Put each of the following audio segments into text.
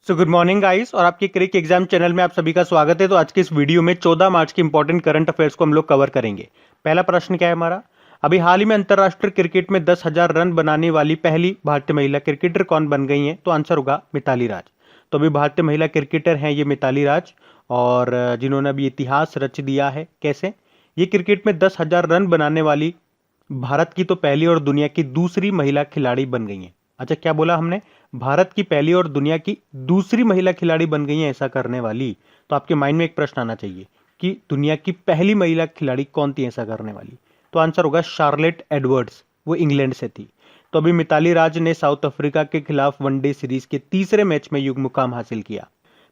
So good morning guys और आपके क्रिक exam channel में आप सभी का स्वागत है। तो आज के इस वीडियो में 14 मार्च के इंपॉर्टेंट करंट अफेयर्स को हम लोग कवर करेंगे। पहला प्रश्न क्या है हमारा, अभी हाल ही में अंतरराष्ट्रीय क्रिकेट में 10,000 रन बनाने वाली पहली भारतीय महिला क्रिकेटर कौन बन गई हैं? तो आंसर होगा मिताली राज। तो अभी भारतीय महिला क्रिकेटर हैं ये मिताली राज, और जिन्होंने अभी इतिहास रच दिया है। कैसे? ये क्रिकेट में 10,000 रन बनाने वाली भारत की तो पहली और दुनिया की दूसरी महिला खिलाड़ी बन गई हैं। अच्छा, क्या बोला हमने? भारत की पहली और दुनिया की दूसरी महिला खिलाड़ी बन गई है ऐसा करने वाली। तो आपके माइंड में एक प्रश्न आना चाहिए कि दुनिया की पहली महिला खिलाड़ी कौन थी ऐसा करने वाली। तो आंसर होगा शार्लेट एडवर्ड्स, वो इंग्लैंड से थी। तो अभी मिताली राज ने साउथ अफ्रीका के खिलाफ वनडे सीरीज के तीसरे मैच में युग्म मुकाम हासिल किया।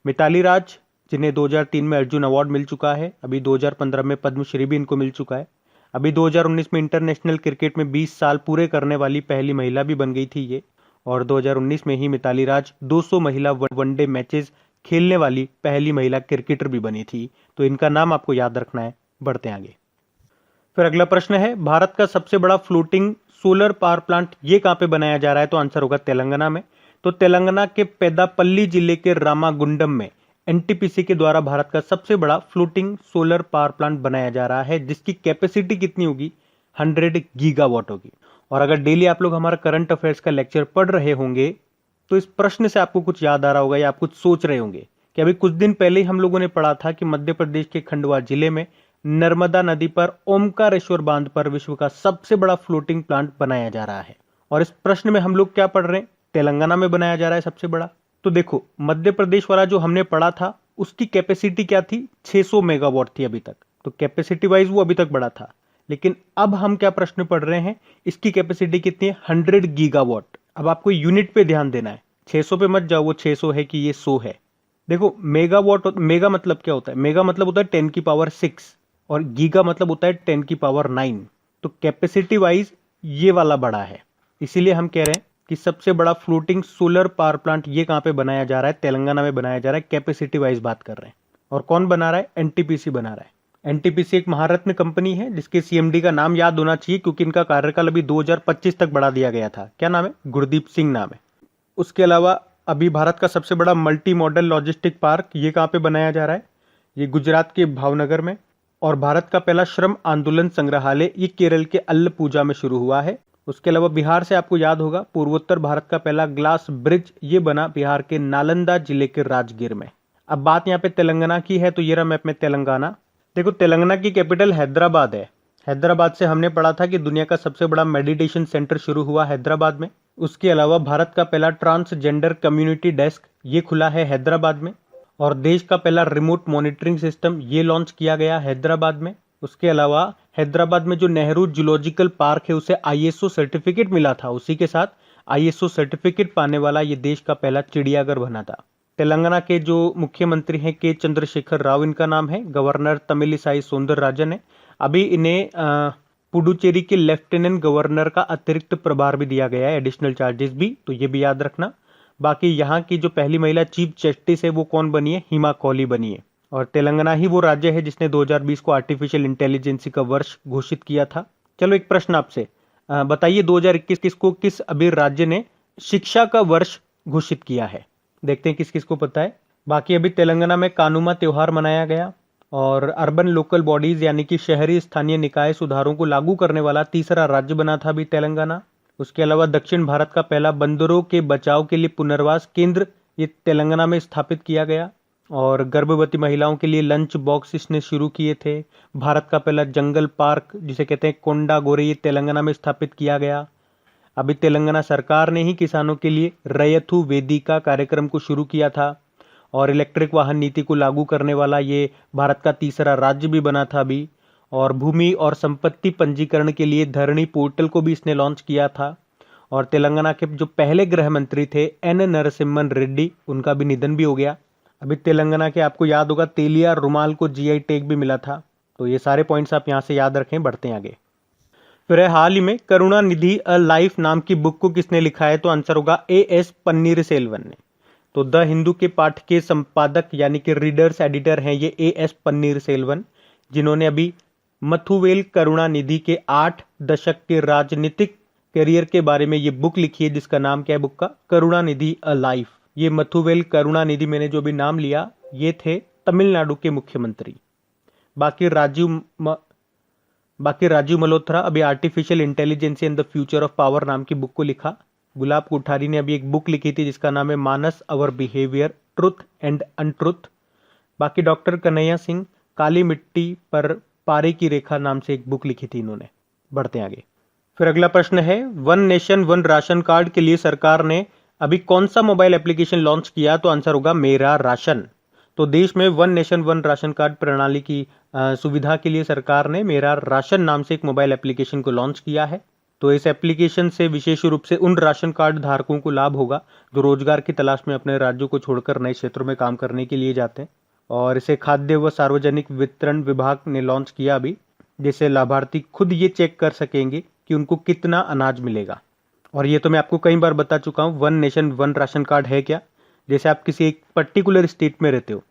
मिताली राज, जिन्हें 2003 में अर्जुन अवार्ड मिल चुका है, अभी 2015 में पद्मश्री भी इनको मिल चुका है, अभी 2019 में इंटरनेशनल क्रिकेट में 20 साल पूरे करने वाली पहली महिला भी बन गई थी ये। और 2019 में ही मिताली राज 200 महिला वनडे मैचेस खेलने वाली पहली महिला क्रिकेटर भी बनी थी। तो इनका नाम आपको याद रखना है। बढ़ते हैं आगे। फिर अगला प्रश्न है, भारत का सबसे बड़ा फ्लोटिंग सोलर पावर प्लांट ये कहां पे बनाया जा रहा है? तो आंसर होगा तेलंगाना में। तो तेलंगाना के पेदापल्ली जिले के रामागुंडम में एनटीपीसी के द्वारा भारत का सबसे बड़ा फ्लोटिंग सोलर पावर प्लांट बनाया जा रहा है, जिसकी कैपेसिटी कितनी होगी? 100 गीगावाट होगी। और अगर डेली आप लोग हमारा करंट अफेयर्स का लेक्चर पढ़ रहे होंगे तो इस प्रश्न से आपको कुछ याद आ रहा होगा या आप कुछ सोच रहे होंगे कि अभी कुछ दिन पहले ही हम लोगों ने पढ़ा था कि मध्य प्रदेश के खंडवा जिले में नर्मदा नदी पर ओमकारेश्वर बांध पर विश्व का सबसे बड़ा फ्लोटिंग प्लांट बनाया जा रहा है। और इस प्रश्न में हम लोग क्या पढ़ रहे हैं? तेलंगाना में बनाया जा रहा है सबसे बड़ा। तो देखो, मध्य प्रदेश वाला जो हमने पढ़ा था उसकी कैपेसिटी क्या थी? 600 मेगावाट थी अभी तक। तो कैपेसिटी वाइज वो अभी तक बड़ा था। लेकिन अब हम क्या प्रश्न पढ़ रहे हैं, इसकी कैपेसिटी कितनी है? 100 गीगावाट। अब आपको यूनिट पे ध्यान देना है, 600 पे मत जाओ वो 600 है कि ये 100 है। देखो, मेगावाट, मेगा मतलब क्या होता है? मेगा मतलब होता है 10 की पावर 6 और गीगा मतलब होता है 10 की पावर 9। तो कैपेसिटी वाइज ये वाला बड़ा है, इसीलिए हम कह रहे हैं कि सबसे बड़ा फ्लोटिंग सोलर पावर प्लांट ये कहां पे बनाया जा रहा है? तेलंगाना में बनाया जा रहा है। कैपेसिटी वाइज बात कर रहे हैं। और कौन बना रहा है? एनटीपीसी बना रहा है। एनटीपीसी एक महारत्न कंपनी है जिसके सीएमडी का नाम याद होना चाहिए, क्योंकि इनका कार्यकाल अभी 2025 तक बढ़ा दिया गया था। क्या नाम है? गुरदीप सिंह नाम है। उसके अलावा अभी भारत का सबसे बड़ा मल्टी मॉडल लॉजिस्टिक पार्क ये कहाँ पे बनाया जा रहा है? ये गुजरात के भावनगर में। और भारत का पहला श्रम आंदोलन संग्रहालय ये केरल के अल्लपूजा में शुरू हुआ है। उसके अलावा बिहार से आपको याद होगा पूर्वोत्तर भारत का पहला ग्लास ब्रिज ये बना बिहार के नालंदा जिले के राजगीर में। अब बात यहाँ पे तेलंगाना की है, तो ये रहा मैप में तेलंगाना। देखो, तेलंगाना की कैपिटल हैदराबाद है। हैदराबाद से हमने पढ़ा था कि दुनिया का सबसे बड़ा मेडिटेशन सेंटर शुरू हुआ हैदराबाद में। उसके अलावा भारत का पहला ट्रांसजेंडर कम्युनिटी डेस्क ये खुला है हैदराबाद में। और देश का पहला रिमोट मॉनिटरिंग सिस्टम ये लॉन्च किया गया हैदराबाद में। उसके अलावा हैदराबाद में जो नेहरू जूलॉजिकल पार्क है उसे आईएसओ सर्टिफिकेट मिला था, उसी के साथ आईएसओ सर्टिफिकेट पाने वाला ये देश का पहला चिड़ियाघर बना था। तेलंगाना के जो मुख्यमंत्री हैं के चंद्रशेखर राव इनका नाम है। गवर्नर तमिलिसाई सौंदरराजन है। अभी इन्हें पुडुचेरी के लेफ्टिनेंट गवर्नर का अतिरिक्त प्रभार भी दिया गया है, एडिशनल चार्जेस भी, तो ये भी याद रखना। बाकी यहाँ की जो पहली महिला चीफ जस्टिस है वो कौन बनी है? हिमा कौली बनी है। और तेलंगाना ही वो राज्य है जिसने 2020 को आर्टिफिशियल इंटेलिजेंसी का वर्ष घोषित किया था। चलो एक प्रश्न आपसे, बताइए 2021 को किस अभी राज्य ने शिक्षा का वर्ष घोषित किया है? देखते हैं किस किस को पता है। बाकी अभी तेलंगाना में कानुमा त्योहार मनाया गया। और अर्बन लोकल बॉडीज यानी कि शहरी स्थानीय निकाय सुधारों को लागू करने वाला तीसरा राज्य बना था अभी तेलंगाना। उसके अलावा दक्षिण भारत का पहला बंदरों के बचाव के लिए पुनर्वास केंद्र ये तेलंगाना में स्थापित किया गया। और गर्भवती महिलाओं के लिए लंच बॉक्स इसने शुरू किए थे। भारत का पहला जंगल पार्क जिसे कहते हैं कोंडा गोरे ये तेलंगाना में स्थापित किया गया। अभी तेलंगाना सरकार ने ही किसानों के लिए रैयथु वेदिका कार्यक्रम को शुरू किया था। और इलेक्ट्रिक वाहन नीति को लागू करने वाला ये भारत का तीसरा राज्य भी बना था अभी। और भूमि और संपत्ति पंजीकरण के लिए धरणी पोर्टल को भी इसने लॉन्च किया था। और तेलंगाना के जो पहले गृह मंत्री थे एन नरसिम्हन रेड्डी, उनका भी निधन भी हो गया। अभी तेलंगाना के आपको याद होगा तेलिया रुमाल को जीआई टैग भी मिला था। तो ये सारे पॉइंट्स आप यहाँ से याद रखें। बढ़ते हैं आगे। फिर हाल ही में करुणानिधि अ लाइफ नाम की बुक को किसने लिखा है? तो आंसर होगा एएस पन्नीरसेल्वन ने। तो द हिंदू के पाठ के संपादक यानी कि रीडर्स एडिटर हैं ये एएस पन्नीरसेल्वन, जिन्होंने अभी मथुवेल करुणानिधि के 8 दशक के राजनीतिक करियर के बारे में ये बुक लिखी है, जिसका नाम क्या है बुक का? Karunanidhi a life. ये मथुवेल करुणानिधि, मैंने जो भी नाम लिया, ये थे तमिलनाडु के मुख्यमंत्री। बाकी राजीव मल्होत्रा अभी artificial intelligence and the future of power नाम की बुक को लिखा। गुलाब कोठारी ने अभी एक बुक लिखी थी जिसका नाम है मानस अवर बिहेवियर, ट्रुथ एंड अनट्रुथ। बाकी डॉक्टर कन्हैया सिंह काली मिट्टी पर पारे की रेखा नाम से एक बुक लिखी थी इन्होंने। बढ़ते हैं आगे। फिर अगला प्रश्न है, one nation one ration card के लिए सरकार ने अभी कौन सा मोबाइल एप्लीकेशन लॉन्च किया? तो आंसर होगा मेरा राशन। तो देश में one nation one ration card प्रणाली की सुविधा के लिए सरकार ने मेरा राशन नाम से एक मोबाइल एप्लीकेशन को लॉन्च किया है। तो इस एप्लीकेशन से विशेष रूप से उन राशन कार्ड धारकों को लाभ होगा जो रोजगार की तलाश में अपने राज्यों को छोड़कर नए क्षेत्रों में काम करने के लिए जाते हैं। और इसे खाद्य व सार्वजनिक वितरण विभाग ने लॉन्च किया अभी, जिससे लाभार्थी खुद ये चेक कर सकेंगे कि उनको कितना अनाज मिलेगा। और ये तो मैं आपको कई बार बता चुका हूँ, one nation one ration card है क्या। जैसे आप किसी एक पर्टिकुलर स्टेट में रहते हो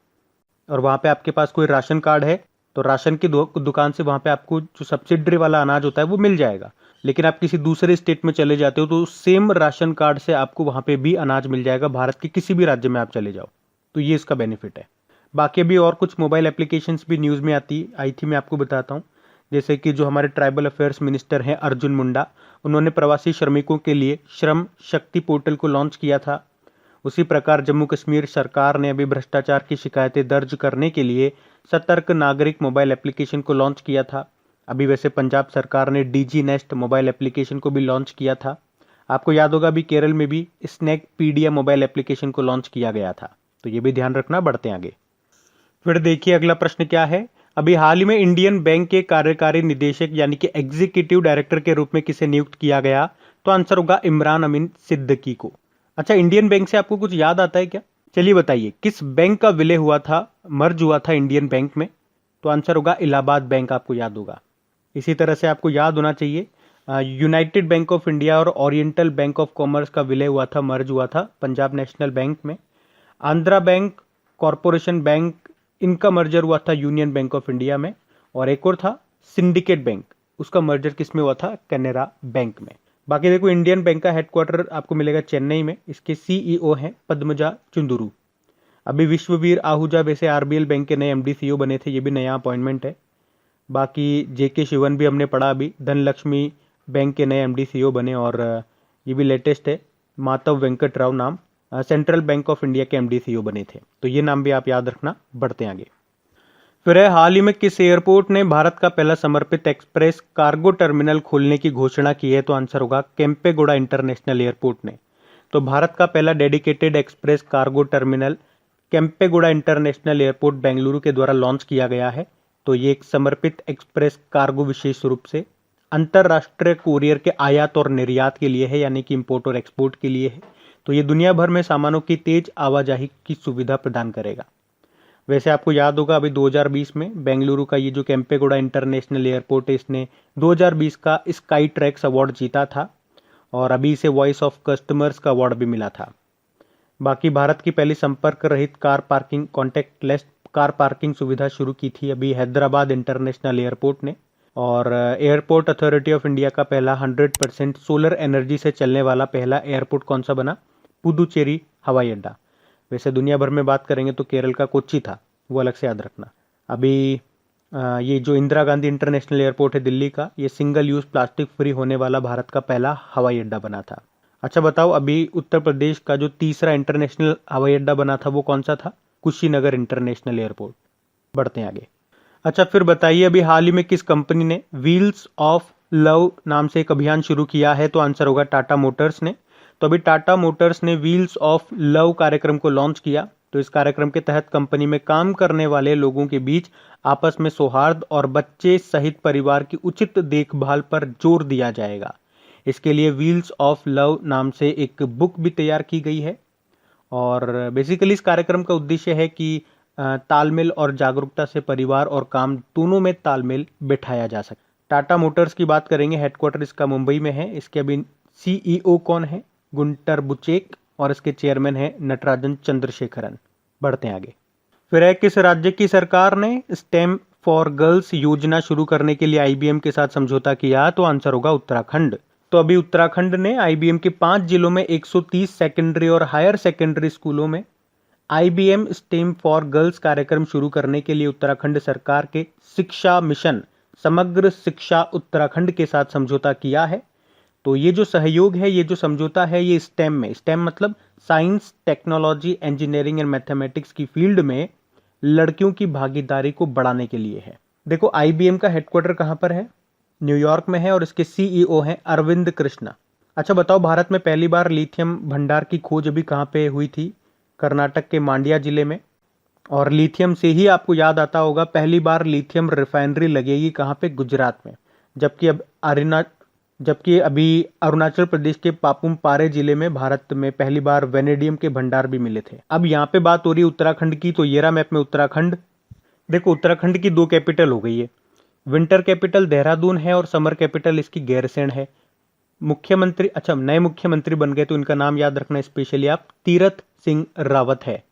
और वहाँ पे आपके पास कोई राशन कार्ड है, तो राशन की दुकान से वहाँ पे आपको जो सब्सिडी वाला अनाज होता है वो मिल जाएगा। लेकिन आप किसी दूसरे स्टेट में चले जाते हो तो सेम राशन कार्ड से आपको वहाँ पे भी अनाज मिल जाएगा, भारत के किसी भी राज्य में आप चले जाओ। तो ये इसका बेनिफिट है। बाकी अभी और कुछ मोबाइल एप्लीकेशंस भी न्यूज़ में आई थी, मैं आपको बताता हूँ। जैसे कि जो हमारे ट्राइबल अफेयर्स मिनिस्टर हैं अर्जुन मुंडा, उन्होंने प्रवासी श्रमिकों के लिए श्रम शक्ति पोर्टल को लॉन्च किया था। उसी प्रकार जम्मू कश्मीर सरकार ने अभी भ्रष्टाचार की शिकायतें दर्ज करने के लिए सतर्क नागरिक मोबाइल एप्लीकेशन को लॉन्च किया था। अभी वैसे पंजाब सरकार ने डीजी नेस्ट मोबाइल एप्लीकेशन को भी लॉन्च किया था। आपको याद होगा अभी केरल में भी स्नैक पीडिया मोबाइल एप्लीकेशन को लॉन्च किया गया था। तो ये भी ध्यान रखना। बढ़ते हैं आगे। फिर देखिए अगला प्रश्न क्या है, अभी हाल ही में इंडियन बैंक के कार्यकारी निदेशक यानी कि एग्जीक्यूटिव डायरेक्टर के रूप में किसे नियुक्त किया गया? तो आंसर होगा इमरान अमीन सिद्दीकी को। अच्छा, इंडियन बैंक से आपको कुछ याद आता है क्या? चलिए बताइए, किस बैंक का विलय हुआ था, मर्ज हुआ था इंडियन बैंक में? तो आंसर होगा इलाहाबाद बैंक, आपको याद होगा। इसी तरह से आपको याद होना चाहिए यूनाइटेड बैंक ऑफ इंडिया और ओरिएंटल बैंक ऑफ कॉमर्स का विलय हुआ था, मर्ज हुआ था पंजाब नेशनल बैंक में। आंध्रा बैंक, कॉरपोरेशन बैंक, इनका मर्जर हुआ था यूनियन बैंक ऑफ इंडिया में। और एक और था सिंडिकेट बैंक, उसका मर्जर किस में हुआ था? कैनरा बैंक में। बाकी देखो इंडियन बैंक का हेडक्वार्टर आपको मिलेगा चेन्नई में। इसके सीईओ हैं पद्मजा चुंदुरू। अभी विश्ववीर आहूजा वैसे आरबीएल बैंक के नए एमडी सीईओ बने थे, ये भी नया अपॉइंटमेंट है। बाकी जेके शिवन भी हमने पढ़ा, अभी धनलक्ष्मी बैंक के नए एमडी सीईओ बने। और ये भी लेटेस्ट है, माधव वेंकट राव नाम सेंट्रल बैंक ऑफ इंडिया के एमडी सीईओ बने थे। तो ये नाम भी आप याद रखना। बढ़ते हैं आगे। फिर है, हाल ही में किस एयरपोर्ट ने भारत का पहला समर्पित एक्सप्रेस कार्गो टर्मिनल खोलने की घोषणा की है? तो आंसर होगा केम्पेगौड़ा इंटरनेशनल एयरपोर्ट ने। तो भारत का पहला dedicated express cargo terminal Kempegowda international airport Bengaluru के द्वारा लॉन्च किया गया है। तो ये एक समर्पित एक्सप्रेस कार्गो विशेष रूप से अंतरराष्ट्रीय कोरियर के आयात और निर्यात के लिए है, यानी कि इंपोर्ट और एक्सपोर्ट के लिए है। तो ये दुनिया भर में सामानों की तेज आवाजाही की सुविधा प्रदान करेगा। वैसे आपको याद होगा अभी 2020 में बेंगलुरु का ये जो केम्पेगौड़ा इंटरनेशनल एयरपोर्ट है, इसने 2020 का स्काई ट्रैक्स अवार्ड जीता था और अभी इसे वॉइस ऑफ कस्टमर्स का अवार्ड भी मिला था। बाकी भारत की पहली संपर्क रहित car parking, contactless car parking सुविधा शुरू की थी अभी हैदराबाद इंटरनेशनल एयरपोर्ट ने। और एयरपोर्ट अथॉरिटी ऑफ इंडिया का पहला 100% सोलर एनर्जी से चलने वाला पहला एयरपोर्ट कौन सा बना? पुदुचेरी हवाई अड्डा। वैसे दुनिया भर में बात करेंगे तो केरल का कोच्चि था, वो अलग से याद रखना। अभी ये जो इंदिरा गांधी इंटरनेशनल एयरपोर्ट है दिल्ली का, ये सिंगल यूज प्लास्टिक फ्री होने वाला भारत का पहला हवाई अड्डा बना था। अच्छा बताओ, अभी उत्तर प्रदेश का जो तीसरा इंटरनेशनल हवाई अड्डा बना था वो कौन सा था? Kushinagar international airport. बढ़ते हैं आगे। अच्छा फिर बताइए, अभी हाल ही में किस कंपनी ने व्हील्स ऑफ लव नाम से एक अभियान शुरू किया है? तो आंसर होगा टाटा मोटर्स ने। तो अभी टाटा मोटर्स ने व्हील्स ऑफ लव कार्यक्रम को लॉन्च किया। तो इस कार्यक्रम के तहत कंपनी में काम करने वाले लोगों के बीच आपस में सौहार्द और बच्चे सहित परिवार की उचित देखभाल पर जोर दिया जाएगा। इसके लिए व्हील्स ऑफ लव नाम से एक बुक भी तैयार की गई है। और बेसिकली इस कार्यक्रम का उद्देश्य है कि तालमेल और जागरूकता से परिवार और काम दोनों में तालमेल बिठाया जा सके। टाटा मोटर्स की बात करेंगे, हेडक्वार्टर इसका मुंबई में है। इसके अभी सीईओ कौन है? गुंटर बुचेक। और इसके चेयरमैन है नटराजन चंद्रशेखरन। बढ़ते हैं आगे। फिर है, किस राज्य की सरकार ने स्टेम फॉर गर्ल्स योजना शुरू करने के लिए आईबीएम के साथ समझौता किया? तो आंसर होगा उत्तराखंड। तो अभी उत्तराखंड ने आईबीएम के 5 जिलों में 130 सेकेंडरी और हायर सेकेंडरी स्कूलों में आईबीएम स्टेम फॉर गर्ल्स कार्यक्रम शुरू करने के लिए उत्तराखंड सरकार के शिक्षा मिशन समग्र शिक्षा उत्तराखंड के साथ समझौता किया है। तो ये जो सहयोग है, ये जो समझौता है, ये स्टेम मतलब science, technology, engineering and mathematics की फील्ड में लड़कियों की भागीदारी को बढ़ाने के लिए है। देखो, आईबीएम का हेडक्वार्टर कहाँ पर है? न्यूयॉर्क में है और इसके सीईओ हैं अरविंद कृष्णा। अच्छा बताओ, भारत में पहली बार लिथियम भंडार की खोज अभी कहाँ पे हुई थी? कर्नाटक के मांड्या जिले में। और लिथियम से ही आपको याद आता होगा, पहली बार लिथियम रिफाइनरी लगेगी कहाँ पे? गुजरात में। जबकि अभी अरुणाचल प्रदेश के पापुम पारे जिले में भारत में पहली बार वेनेडियम के भंडार भी मिले थे। अब यहाँ पे बात हो रही है उत्तराखंड की, तो ये रहा मैप में उत्तराखंड। देखो, उत्तराखंड की 2 कैपिटल हो गई है। विंटर कैपिटल देहरादून है और समर कैपिटल इसकी गैरसैंण है। मुख्यमंत्री, अच्छा नए मुख्यमंत्री बन गए तो इनका नाम याद रखना स्पेशली आप, तीरथ सिंह रावत है।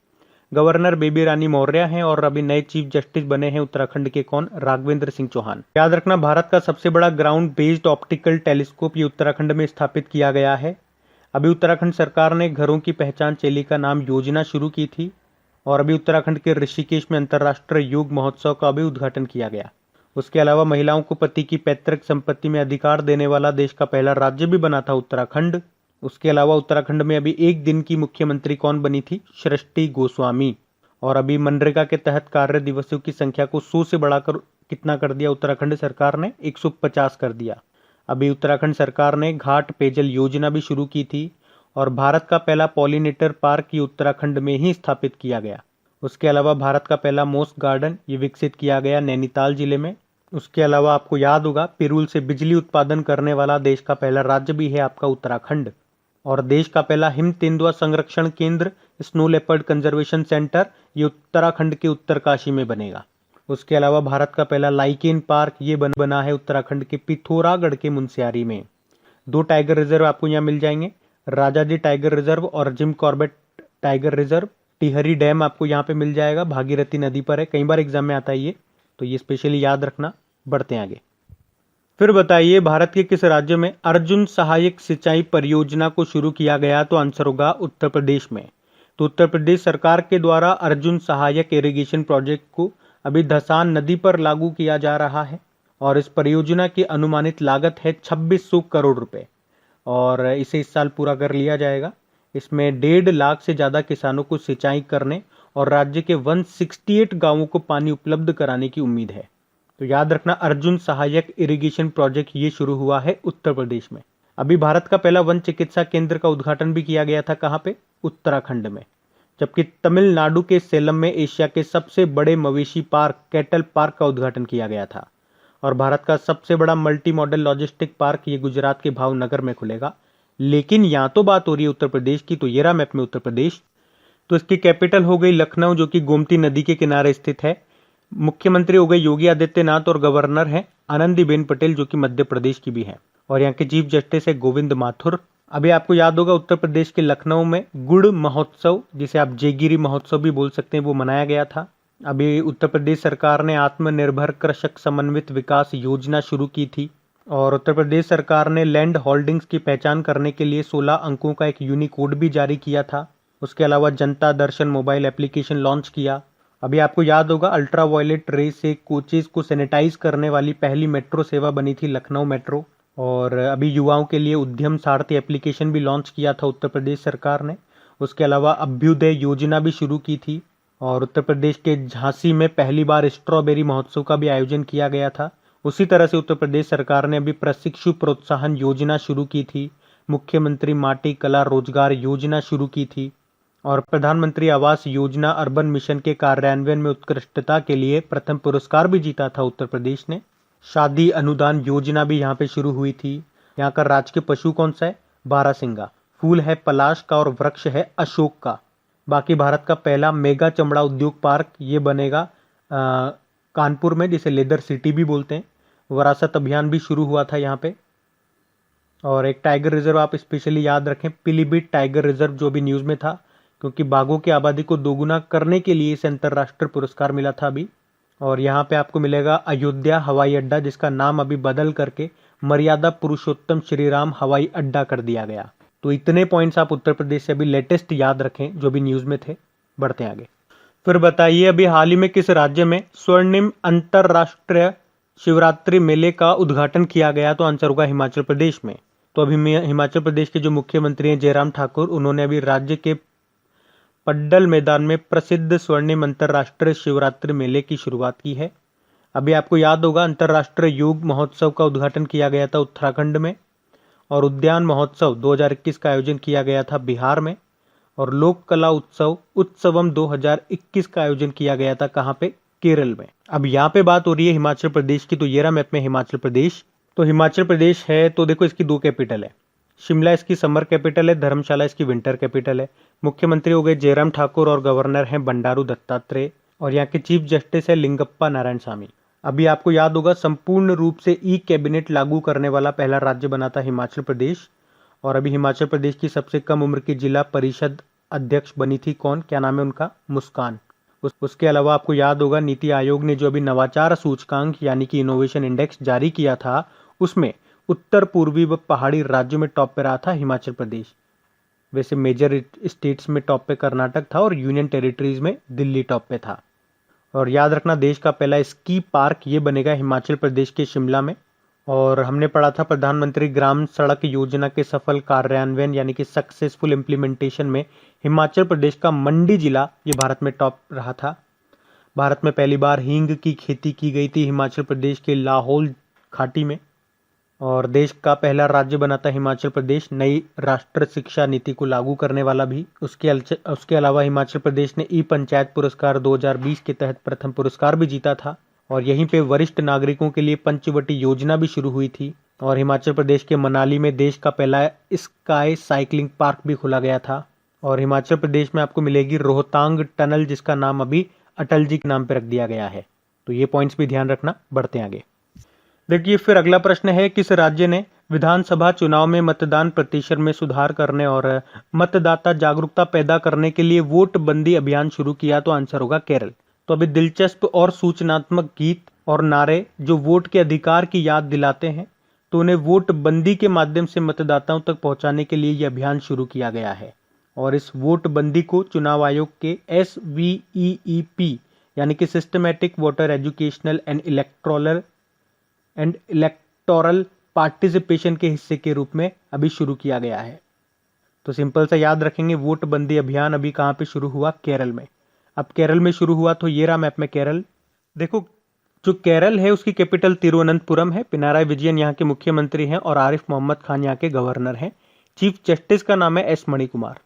गवर्नर बेबी रानी मौर्य हैं और अभी नए चीफ जस्टिस बने हैं उत्तराखंड के, कौन? राघवेंद्र सिंह चौहान। याद रखना, भारत का सबसे बड़ा ग्राउंड बेस्ड ऑप्टिकल टेलीस्कोप ये उत्तराखंड में स्थापित किया गया है। अभी उत्तराखंड सरकार ने घरों की पहचान चेली का नाम योजना शुरू की थी और अभी उत्तराखंड के ऋषिकेश में अंतर्राष्ट्रीय योग महोत्सव का भी उद्घाटन किया गया। उसके अलावा महिलाओं को पति की पैतृक संपत्ति में अधिकार देने वाला देश का पहला राज्य भी बना था उत्तराखंड। उसके अलावा उत्तराखंड में अभी 1 दिन की मुख्यमंत्री कौन बनी थी? सृष्टि गोस्वामी। और अभी मनरेगा के तहत कार्य दिवसों की संख्या को 100 से बढ़ाकर कितना कर दिया उत्तराखंड सरकार ने? 150 कर दिया। अभी उत्तराखंड सरकार ने घाट पेयजल योजना भी शुरू की थी और भारत का पहला पॉलिनेटर पार्क ये उत्तराखंड में ही स्थापित किया गया। उसके अलावा भारत का पहला मोस गार्डन ये विकसित किया गया नैनीताल जिले में। उसके अलावा आपको याद होगा, पिरूल से बिजली उत्पादन करने वाला देश का पहला राज्य भी है आपका उत्तराखंड। और देश का पहला हिम तेंदुआ संरक्षण केंद्र स्नो लेपर्ड कंजर्वेशन सेंटर ये उत्तराखंड के उत्तरकाशी में बनेगा। उसके अलावा भारत का पहला लाइकेन पार्क ये बना है उत्तराखंड के पिथौरागढ़ के मुनस्यारी में। 2 टाइगर रिजर्व आपको यहाँ मिल जाएंगे, राजाजी टाइगर रिजर्व और Jim Corbett tiger reserve. Tehri dam आपको यहाँ पे मिल जाएगा, भागीरथी नदी पर है, कई बार एग्जाम में आता है ये, तो ये स्पेशली याद रखना। बढ़ते हैं आगे। फिर बताइए, भारत के किस राज्य में अर्जुन सहायक सिंचाई परियोजना को शुरू किया गया? तो आंसर होगा उत्तर प्रदेश में। तो उत्तर प्रदेश सरकार के द्वारा अर्जुन सहायक इरिगेशन प्रोजेक्ट को अभी धसान नदी पर लागू किया जा रहा है और इस परियोजना की अनुमानित लागत है 2600 करोड़ रुपए और इसे इस साल पूरा कर लिया जाएगा। इसमें 1.5 लाख से ज़्यादा किसानों को सिंचाई करने और राज्य के 168 गांवों को पानी उपलब्ध कराने की उम्मीद है। तो याद रखना, अर्जुन सहायक इरिगेशन प्रोजेक्ट ये शुरू हुआ है उत्तर प्रदेश में। अभी भारत का पहला वन चिकित्सा केंद्र का उद्घाटन भी किया गया था, कहाँ पे? उत्तराखंड में। जबकि तमिलनाडु के सेलम में एशिया के सबसे बड़े मवेशी पार्क कैटल पार्क का उद्घाटन किया गया था। और भारत का सबसे बड़ा मल्टी मॉडल लॉजिस्टिक पार्क ये गुजरात के भावनगर में खुलेगा। लेकिन यहाँ तो बात हो रही है उत्तर प्रदेश की, तो ये रहा मैप में उत्तर प्रदेश। तो इसकी कैपिटल हो गई लखनऊ, जो कि गोमती नदी के किनारे स्थित है। मुख्यमंत्री हो गए योगी आदित्यनाथ और गवर्नर हैं आनंदीबेन पटेल, जो कि मध्य प्रदेश की भी हैं। और यहाँ के चीफ जस्टिस है गोविंद माथुर। अभी आपको याद होगा, उत्तर प्रदेश के लखनऊ में गुड़ महोत्सव, जिसे आप जयगिरी महोत्सव भी बोल सकते हैं, वो मनाया गया था। अभी उत्तर प्रदेश सरकार ने आत्मनिर्भर कृषक समन्वित विकास योजना शुरू की थी और उत्तर प्रदेश सरकार ने लैंड होल्डिंग्स की पहचान करने के लिए 16 अंकों का एक यूनिकोड भी जारी किया था। उसके अलावा जनता दर्शन मोबाइल एप्लीकेशन लॉन्च किया। अभी आपको याद होगा, अल्ट्रा वायलेट रे से कोचेज को सैनिटाइज करने वाली पहली मेट्रो सेवा बनी थी लखनऊ मेट्रो। और अभी युवाओं के लिए उद्यम सारथी एप्लीकेशन भी लॉन्च किया था उत्तर प्रदेश सरकार ने। उसके अलावा अभ्युदय योजना भी शुरू की थी और उत्तर प्रदेश के झांसी में पहली बार स्ट्रॉबेरी महोत्सव का भी आयोजन किया गया था। उसी तरह से उत्तर प्रदेश सरकार ने अभी प्रशिक्षु प्रोत्साहन योजना शुरू की थी, मुख्यमंत्री माटी कला रोजगार योजना शुरू की थी और प्रधानमंत्री आवास योजना अर्बन मिशन के कार्यान्वयन में उत्कृष्टता के लिए प्रथम पुरस्कार भी जीता था उत्तर प्रदेश ने। शादी अनुदान योजना भी यहाँ पे शुरू हुई थी। यहाँ का राजकीय पशु कौन सा है? बारहसिंगा। फूल है पलाश का और वृक्ष है अशोक का। बाकी भारत का पहला मेगा चमड़ा उद्योग पार्क ये बनेगा कानपुर में, जिसे लेदर सिटी भी बोलते हैं। विरासत अभियान भी शुरू हुआ था यहाँ पे। और एक टाइगर रिजर्व आप स्पेशली याद रखें, पीलीभीत टाइगर रिजर्व, जो भी न्यूज़ में था, क्योंकि बाघों की आबादी को दोगुना करने के लिए इसे अंतर्राष्ट्रीय पुरस्कार मिला था अभी। और यहाँ पे आपको मिलेगा अयोध्या हवाई अड्डा, जिसका नाम अभी बदल करके मर्यादा पुरुषोत्तम श्रीराम हवाई अड्डा कर दिया गया। तो इतने पॉइंट्स आप उत्तर प्रदेश से अभी लेटेस्ट याद रखें जो भी न्यूज़ में थे। बढ़ते हैं आगे। फिर बताइए अभी हाल ही में किस राज्य में स्वर्णिम अंतरराष्ट्रीय शिवरात्रि मेले का उद्घाटन किया गया? तो आंसर होगा हिमाचल प्रदेश में। तो अभी हिमाचल प्रदेश के जो मुख्यमंत्री हैं जयराम ठाकुर, उन्होंने अभी राज्य के पड्डल मैदान में प्रसिद्ध स्वर्णिम अंतरराष्ट्रीय शिवरात्रि मेले की शुरुआत की है। अभी आपको याद होगा अंतरराष्ट्रीय योग महोत्सव का उद्घाटन किया गया था उत्तराखंड में, और उद्यान महोत्सव 2021 का आयोजन किया गया था बिहार में, और लोक कला उत्सवम 2021 का आयोजन किया गया था कहाँ पे? केरल में। अब यहाँ पे बात हो रही है हिमाचल प्रदेश की, तो ये रहा मैप में हिमाचल प्रदेश। तो हिमाचल प्रदेश है तो देखो इसकी 2 कैपिटल है। शिमला इसकी समर कैपिटल है, धर्मशाला इसकी विंटर कैपिटल है। मुख्यमंत्री हो गए जयराम ठाकुर और गवर्नर हैं बंडारू दत्तात्रेय, और यहाँ के चीफ जस्टिस है लिंगप्पा नारायण स्वामी। अभी आपको याद होगा संपूर्ण रूप से ई कैबिनेट लागू करने वाला पहला राज्य बना था हिमाचल प्रदेश। और अभी हिमाचल प्रदेश की सबसे कम उम्र की जिला परिषद अध्यक्ष बनी थी कौन? क्या नाम है उनका? मुस्कान। उसके अलावा आपको याद होगा नीति आयोग ने जो अभी नवाचार सूचकांक यानी कि इनोवेशन इंडेक्स जारी किया था, उसमें उत्तर पूर्वी व पहाड़ी राज्यों में टॉप पे रहा था हिमाचल प्रदेश। वैसे मेजर स्टेट्स में टॉप पे कर्नाटक था और यूनियन टेरिटरीज में दिल्ली टॉप पे था। और याद रखना देश का पहला स्की पार्क ये बनेगा हिमाचल प्रदेश के शिमला में। और हमने पढ़ा था प्रधानमंत्री ग्राम सड़क योजना के सफल कार्यान्वयन यानी कि सक्सेसफुल इम्प्लीमेंटेशन में हिमाचल प्रदेश का मंडी जिला ये भारत में टॉप रहा था। भारत में पहली बार हींग की खेती की गई थी हिमाचल प्रदेश के लाहौल घाटी में। और देश का पहला राज्य बना था हिमाचल प्रदेश नई राष्ट्रीय शिक्षा नीति को लागू करने वाला भी। उसके अलावा हिमाचल प्रदेश ने ई पंचायत पुरस्कार 2020 के तहत प्रथम पुरस्कार भी जीता था। और यहीं पे वरिष्ठ नागरिकों के लिए पंचवटी योजना भी शुरू हुई थी। और हिमाचल प्रदेश के मनाली में देश का पहला स्काई साइकिलिंग पार्क भी खोला गया था। और हिमाचल प्रदेश में आपको मिलेगी रोहतांग टनल, जिसका नाम अभी अटल जी के नाम पर रख दिया गया है। तो ये पॉइंट्स भी ध्यान रखना। बढ़ते हैं आगे। देखिए फिर अगला प्रश्न है, किस राज्य ने विधानसभा चुनाव में मतदान प्रतिशत में सुधार करने और मतदाता जागरूकता पैदा करने के लिए वोट बंदी अभियान शुरू किया? तो आंसर होगा केरल। तो अभी दिलचस्प और सूचनात्मक गीत और नारे जो वोट के अधिकार की याद दिलाते हैं, तो उन्हें वोट बंदी के माध्यम से मतदाताओं तक पहुंचाने के लिए यह अभियान शुरू किया गया है। और इस वोट बंदी को चुनाव आयोग के SVEEP यानी कि systematic voter educational and electoral participation के हिस्से के रूप में अभी शुरू किया गया है। तो सिंपल सा याद रखेंगे, वोट बंदी अभियान अभी कहाँ पे शुरू हुआ? केरल में। अब केरल में शुरू हुआ तो ये रहा मैप में केरल। देखो जो केरल है उसकी कैपिटल तिरुवनंतपुरम है। पिनाराई विजयन यहाँ के मुख्यमंत्री हैं और आरिफ मोहम्मद खान यहाँ के गवर्नर हैं। चीफ जस्टिस का नाम है S मणिकुमार।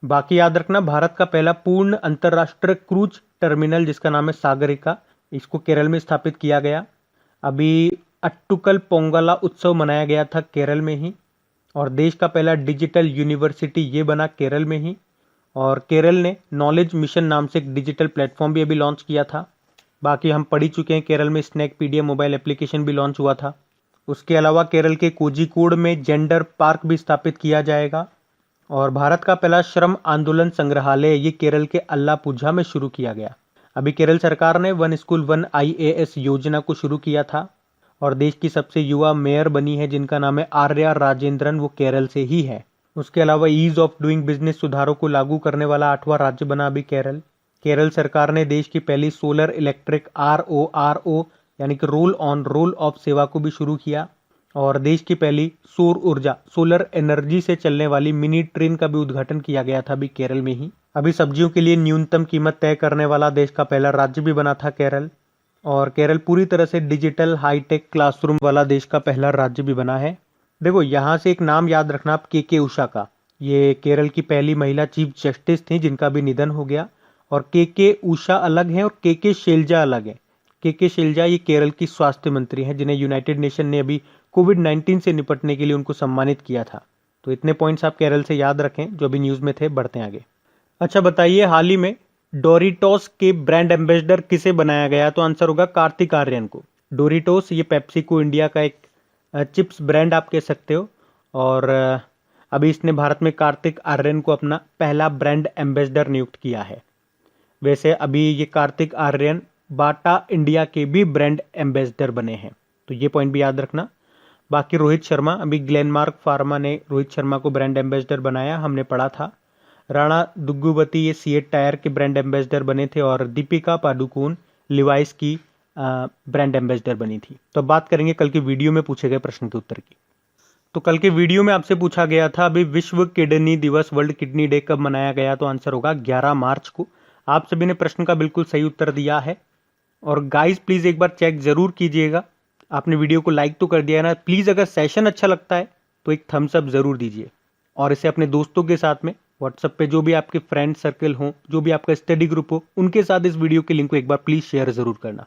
बाकी याद रखना भारत का पहला पूर्ण अंतरराष्ट्रीय क्रूज टर्मिनल जिसका नाम है सागरिका, इसको केरल में स्थापित किया गया। अभी अट्टुकल पोंगला उत्सव मनाया गया था केरल में ही। और देश का पहला डिजिटल यूनिवर्सिटी ये बना केरल में ही। और केरल ने नॉलेज मिशन नाम से एक डिजिटल प्लेटफॉर्म भी अभी लॉन्च किया था। बाकी हम पढ़ ही चुके हैं केरल में स्नैकपीडिया मोबाइल एप्लीकेशन भी लॉन्च हुआ था। उसके अलावा केरल के कोझिकोड में जेंडर पार्क भी स्थापित किया जाएगा। और भारत का पहला श्रम आंदोलन संग्रहालय ये केरल के अल्लापुझा में शुरू किया गया। अभी केरल सरकार ने वन स्कूल वन IAS योजना को शुरू किया था। और देश की सबसे युवा मेयर बनी है जिनका नाम है आर्या राजेंद्रन, वो केरल से ही है। उसके अलावा ईज ऑफ डूइंग बिजनेस सुधारों को लागू करने वाला 8वां राज्य बना अभी केरल। केरल सरकार ने देश की पहली सोलर इलेक्ट्रिक RORO यानी कि रोल ऑन रोल ऑफ सेवा को भी शुरू किया। और देश की पहली सौर ऊर्जा सोलर एनर्जी से चलने वाली मिनी ट्रेन का भी उद्घाटन किया गया था अभी केरल में ही। अभी सब्जियों के लिए न्यूनतम कीमत तय करने वाला देश का पहला राज्य भी बना था केरल। और केरल पूरी तरह से डिजिटल हाईटेक क्लासरूम वाला देश का पहला राज्य भी बना है। देखो यहाँ से एक नाम याद रखना आप, KK उषा का। ये केरल की पहली महिला चीफ जस्टिस थी जिनका भी निधन हो गया। और KK उषा अलग है और KK शैलजा अलग है। KK शैलजा ये केरल की स्वास्थ्य मंत्री हैं जिन्हें यूनाइटेड नेशन ने अभी कोविड-19 से निपटने के लिए उनको सम्मानित किया था। तो इतने पॉइंट्स आप केरल से याद रखें जो अभी न्यूज़ में थे। बढ़ते हैं आगे। अच्छा बताइए हाल ही में डोरिटोस के ब्रांड एम्बेसडर किसे बनाया गया? तो आंसर होगा कार्तिक आर्यन को। डोरिटोस ये पेप्सी को इंडिया का एक चिप्स ब्रांड आप कह सकते हो। और अभी इसने भारत में कार्तिक आर्यन को अपना पहला ब्रांड एम्बेसडर नियुक्त किया है। वैसे अभी ये कार्तिक आर्यन बाटा इंडिया के भी ब्रांड एम्बेसडर बने हैं, तो ये पॉइंट भी याद रखना। बाकी रोहित शर्मा, अभी ग्लेनमार्क फार्मा ने रोहित शर्मा को ब्रांड एम्बेसडर बनाया, हमने पढ़ा था। राणा दुग्गुवती ये सीएट टायर के ब्रांड एम्बेसडर बने थे और दीपिका पादुकोण लिवाइस की ब्रांड एम्बेसडर बनी थी। तो अब बात करेंगे कल की वीडियो में पूछे गए प्रश्न के उत्तर की। तो कल के वीडियो में आपसे पूछा गया था अभी विश्व किडनी दिवस, वर्ल्ड किडनी डे कब मनाया गया, तो आंसर होगा 11 मार्च को। आप सभी ने प्रश्न का बिल्कुल सही उत्तर दिया है। और गाइस प्लीज एक बार चेक जरूर कीजिएगा, आपने वीडियो को लाइक तो कर दिया है ना। प्लीज अगर सेशन अच्छा लगता है तो एक थम्स अप जरूर दीजिए और इसे अपने दोस्तों के साथ में व्हाट्सएप पे जो भी आपके फ्रेंड सर्कल हो, जो भी आपका स्टडी ग्रुप हो, उनके साथ इस वीडियो के लिंक को एक बार प्लीज शेयर जरूर करना।